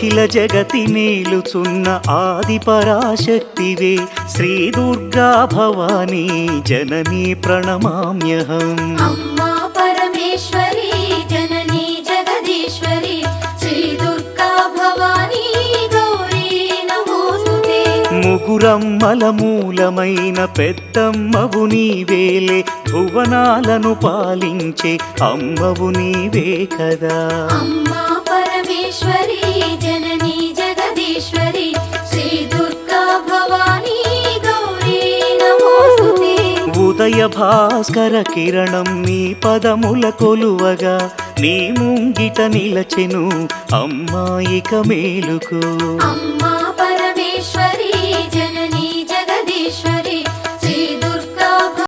అఖిల జగతి నేలుచున్న ఆది పరాశక్తివే శ్రీ దుర్గా భవానీ జననీ ప్రణమామ్యహం. అమ్మా పరమేశ్వరి జననీ జగదీశ్వరి శ్రీ దుర్గా భవానీ గౌరీ నమోస్తుతే. ముగురమ్మల మూలమైన పెద్దమ్మవు నీవేలే భువనాలను పాలించే అమ్మవు నీవే కదా. అమ్మా పరమేశ్వరి జననీ జగదీశ్వరి శ్రీ దుర్గా భవానీ గౌరీ నమోస్తుతే. ఉదయ భాస్కర కిరణం నీ పదముల కొలువగా నీ ముంగిట నిలచెను అమ్మాయిక మేలుకు. అమ్మా పరమేశ్వరి